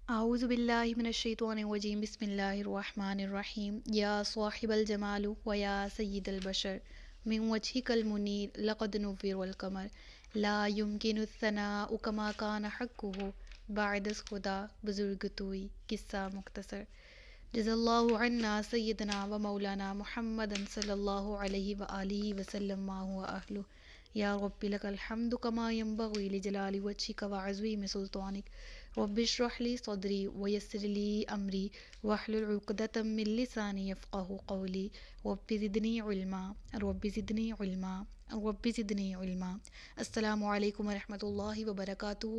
اعوذ باللہ من الشیطان الرجیم بسم اللہ الرحمن الرحیم یا صاحب الجمال و یا سید البشر من وجهک المنیر لقد نور القمر لا يمكن الثناء كما كان حقه بعد از خدا بزرگ توئی قصہ مختصر جزا اللہ عنا سیدنا و مولانا محمد صلی اللہ علیہ وآلہ وسلم ما هو اہلہ یا رب لک الحمد کما ینبغی لجلال وجهک وعظیم سلطانک رب اشرح لی صدری ویسر لی امری واحلل عقدۃ من لسانی یفقهوا قولی رب زدنی علما رب زدنی علما رب زدنی علما۔ السلام علیکم ورحمۃ اللہ وبرکاتہ۔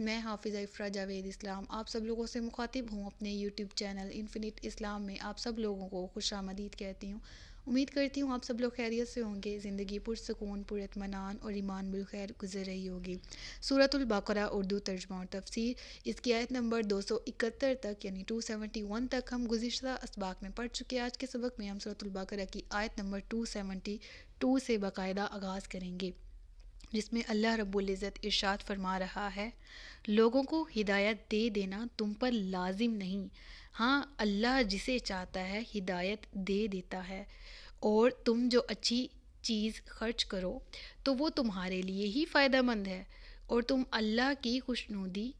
میں حافظ افرا جاوید اسلام آپ سب لوگوں سے مخاطب ہوں اپنے یوٹیوب چینل انفینٹ اسلام میں۔ آپ سب لوگوں کو خوش آمدید کہتی ہوں۔ امید کرتی ہوں آپ سب لوگ خیریت سے ہوں گے، زندگی پرسکون، پر اطمینان اور ایمان بالخیر گزر رہی ہوگی۔ سورۃ البقرہ اردو ترجمہ اور تفسیر، اس کی آیت نمبر 271 تک یعنی 271 تک ہم گزشتہ اسباق میں پڑھ چکے۔ آج کے سبق میں ہم سورۃ البقرہ کی آیت نمبر 272 سے باقاعدہ آغاز کریں گے، جس میں اللہ رب العزت ارشاد فرما رہا ہے، لوگوں کو ہدایت دے دینا تم پر لازم نہیں، ہاں اللہ جسے چاہتا ہے ہدایت دے دیتا ہے، اور تم جو اچھی چیز خرچ کرو تو وہ تمہارے لیے ہی فائدہ مند ہے، اور تم اللہ کی خوشنودی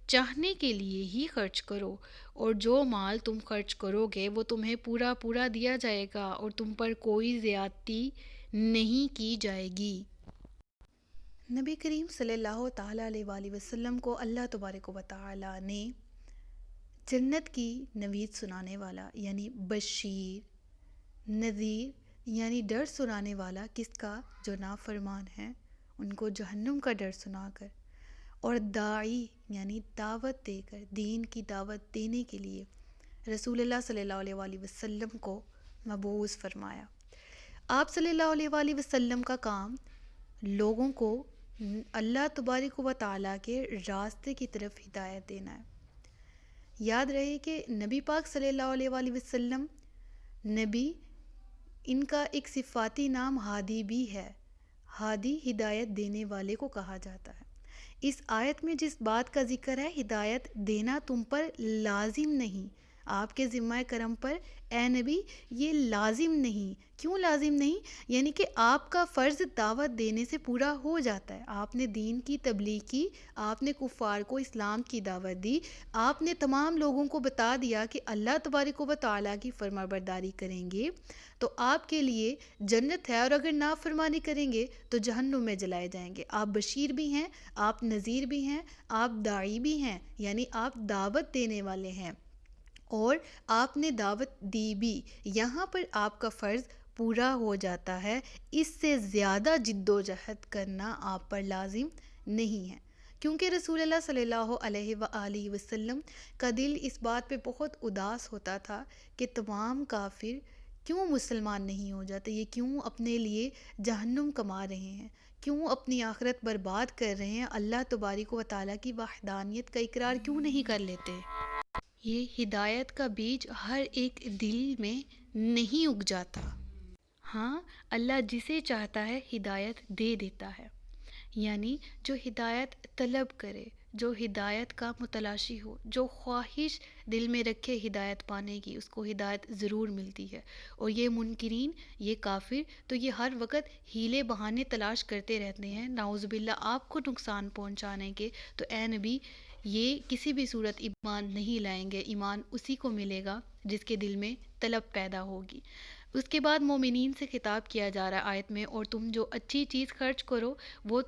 چاہنے کے لیے ہی خرچ کرو، اور جو مال تم خرچ کرو گے وہ تمہیں پورا پورا دیا جائے گا، اور تم پر کوئی زیادتی نہیں کی جائے گی۔ نبی کریم صلی اللہ تعالیٰ علیہ وآلہ وسلم کو اللہ تبارک و تعالیٰ نے جنت کی نوید سنانے والا یعنی بشیر، نذیر یعنی ڈر سنانے والا کس کا؟ جو نافرمان ہیں ان کو جہنم کا ڈر سنا کر، اور داعی یعنی دعوت دے کر، دین کی دعوت دینے کے لیے رسول اللہ صلی اللہ علیہ وآلہ وسلم کو مبعوث فرمایا۔ آپ صلی اللہ علیہ وآلہ وسلم کا کام لوگوں کو اللہ تبارک و تعالیٰ کے راستے کی طرف ہدایت دینا ہے۔ یاد رہے کہ نبی پاک صلی اللہ علیہ وآلہ وسلم نبی، ان کا ایک صفاتی نام ہادی بھی ہے۔ ہادی ہدایت دینے والے کو کہا جاتا ہے۔ اس آیت میں جس بات کا ذکر ہے، ہدایت دینا تم پر لازم نہیں، آپ کے ذمہ کرم پر اے نبی یہ لازم نہیں۔ کیوں لازم نہیں؟ یعنی کہ آپ کا فرض دعوت دینے سے پورا ہو جاتا ہے۔ آپ نے دین کی تبلیغ کی، آپ نے کفار کو اسلام کی دعوت دی، آپ نے تمام لوگوں کو بتا دیا کہ اللہ تبارک و تعالیٰ کی فرمانبرداری کریں گے تو آپ کے لیے جنت ہے، اور اگر نافرمانی کریں گے تو جہنم میں جلائے جائیں گے۔ آپ بشیر بھی ہیں، آپ نذیر بھی ہیں، آپ داعی بھی ہیں، یعنی آپ دعوت دینے والے ہیں، اور آپ نے دعوت دی بھی۔ یہاں پر آپ کا فرض پورا ہو جاتا ہے، اس سے زیادہ جد و جہد کرنا آپ پر لازم نہیں ہے، کیونکہ رسول اللہ صلی اللہ علیہ وآلہ وسلم کا دل اس بات پہ بہت اداس ہوتا تھا کہ تمام کافر کیوں مسلمان نہیں ہو جاتے، یہ کیوں اپنے لیے جہنم کما رہے ہیں، کیوں اپنی آخرت برباد کر رہے ہیں، اللہ تبارک و تعالیٰ کی وحدانیت کا اقرار کیوں نہیں کر لیتے۔ یہ ہدایت کا بیج ہر ایک دل میں نہیں اگ جاتا، ہاں اللہ جسے چاہتا ہے ہدایت دے دیتا ہے، یعنی جو ہدایت طلب کرے، جو ہدایت کا متلاشی ہو، جو خواہش دل میں رکھے ہدایت پانے کی، اس کو ہدایت ضرور ملتی ہے۔ اور یہ منکرین، یہ کافر تو یہ ہر وقت ہیلے بہانے تلاش کرتے رہتے ہیں نعوذ باللہ آپ کو نقصان پہنچانے کے۔ تو اے نبی یہ کسی بھی صورت ایمان نہیں لائیں گے، ایمان اسی کو ملے گا جس کے دل میں طلب پیدا ہوگی۔ اس کے بعد مومنین سے خطاب کیا جا رہا ہے آیت میں، اور تم جو اچھی چیز خرچ کرو وہ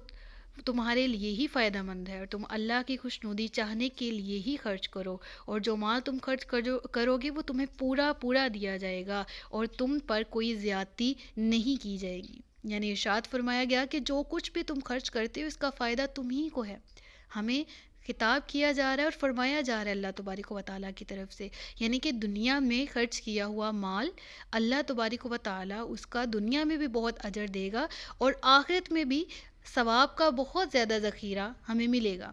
تمہارے لیے ہی فائدہ مند ہے، اور تم اللہ کی خوشنودی چاہنے کے لیے ہی خرچ کرو، اور جو مال تم خرچ کرو گے وہ تمہیں پورا پورا دیا جائے گا، اور تم پر کوئی زیادتی نہیں کی جائے گی۔ یعنی ارشاد فرمایا گیا کہ جو کچھ بھی تم خرچ کرتے ہو اس کا فائدہ تم ہی کو ہے۔ ہمیں خطاب کیا جا رہا ہے اور فرمایا جا رہا ہے اللہ تبارک و تعالیٰ کی طرف سے، یعنی کہ دنیا میں خرچ کیا ہوا مال اللہ تبارک و تعالیٰ اس کا دنیا میں بھی بہت اجر دے گا، اور آخرت میں بھی ثواب کا بہت زیادہ ذخیرہ ہمیں ملے گا۔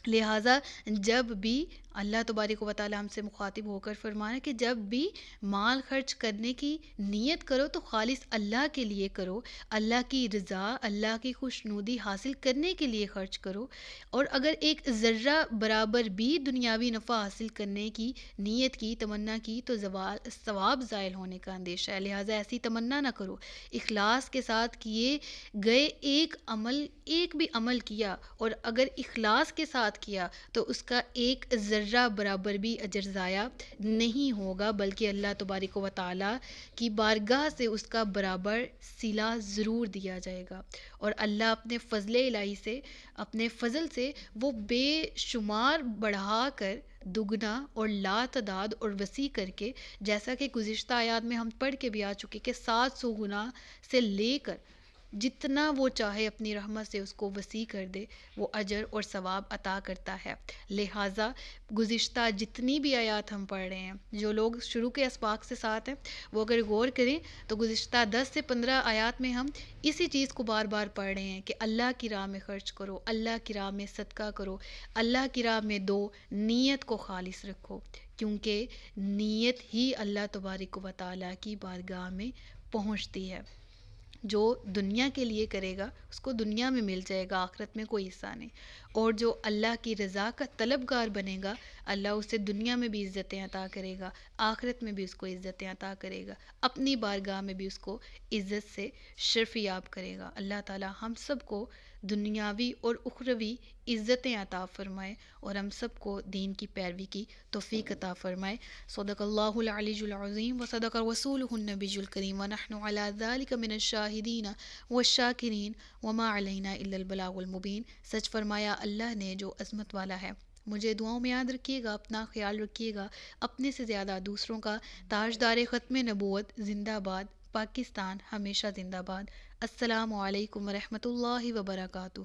لہٰذا جب بھی اللہ تبارک و تعالیٰ ہم سے مخاطب ہو کر فرمایا کہ جب بھی مال خرچ کرنے کی نیت کرو تو خالص اللہ کے لیے کرو، اللہ کی رضا، اللہ کی خوشنودی حاصل کرنے کے لیے خرچ کرو، اور اگر ایک ذرہ برابر بھی دنیاوی نفع حاصل کرنے کی نیت کی، تمنا کی، تو ثواب زائل ہونے کا اندیشہ ہے، لہٰذا ایسی تمنا نہ کرو۔ اخلاص کے ساتھ کیے گئے ایک بھی عمل کیا، اور اگر اخلاص کے ساتھ کیا تو اس کا ایک ذرہ برابر بھی اجر ضائع نہیں ہوگا، بلکہ اللہ تبارک و تعالیٰ کی بارگاہ سے اس کا برابر صلہ ضرور دیا جائے گا، اور اللہ اپنے فضل الہی سے، اپنے فضل سے وہ بے شمار بڑھا کر دگنا اور لا تعداد اور وسیع کر کے، جیسا کہ گزشتہ آیات میں ہم پڑھ کے بھی آ چکے کہ 700 گنا سے لے کر جتنا وہ چاہے اپنی رحمت سے اس کو وسیع کر دے، وہ اجر اور ثواب عطا کرتا ہے۔ لہٰذا گزشتہ جتنی بھی آیات ہم پڑھ رہے ہیں، جو لوگ شروع کے اسباق سے ساتھ ہیں وہ اگر غور کریں تو گزشتہ 10 سے 15 آیات میں ہم اسی چیز کو بار بار پڑھ رہے ہیں کہ اللہ کی راہ میں خرچ کرو، اللہ کی راہ میں صدقہ کرو، اللہ کی راہ میں دو، نیت کو خالص رکھو، کیونکہ نیت ہی اللہ تبارک و تعالیٰ کی بارگاہ میں پہنچتی ہے۔ جو دنیا کے لیے کرے گا اس کو دنیا میں مل جائے گا، آخرت میں کوئی حصہ نہیں، اور جو اللہ کی رضا کا طلبگار بنے گا اللہ اسے دنیا میں بھی عزتیں عطا کرے گا، آخرت میں بھی اس کو عزتیں عطا کرے گا، اپنی بارگاہ میں بھی اس کو عزت سے شرف یاب کرے گا۔ اللہ تعالی ہم سب کو دنیاوی اور اخروی عزتیں عطا فرمائے، اور ہم سب کو دین کی پیروی کی توفیق عطا فرمائے۔ صدق اللہ العلی العظیم و صدق رسولہ النبی الکریم ونحن علی ذلک من الشاہدین والشاکرین وما علینا الا البلاغ المبین۔ سچ فرمایا اللہ نے جو عظمت والا ہے۔ مجھے دعاؤں میں یاد رکھیے گا، اپنا خیال رکھیے گا، اپنے سے زیادہ دوسروں کا۔ تاجدار ختم نبوت زندہ باد، پاکستان ہمیشہ زندہ باد۔ السلام علیکم ورحمۃ اللہ وبرکاتہ۔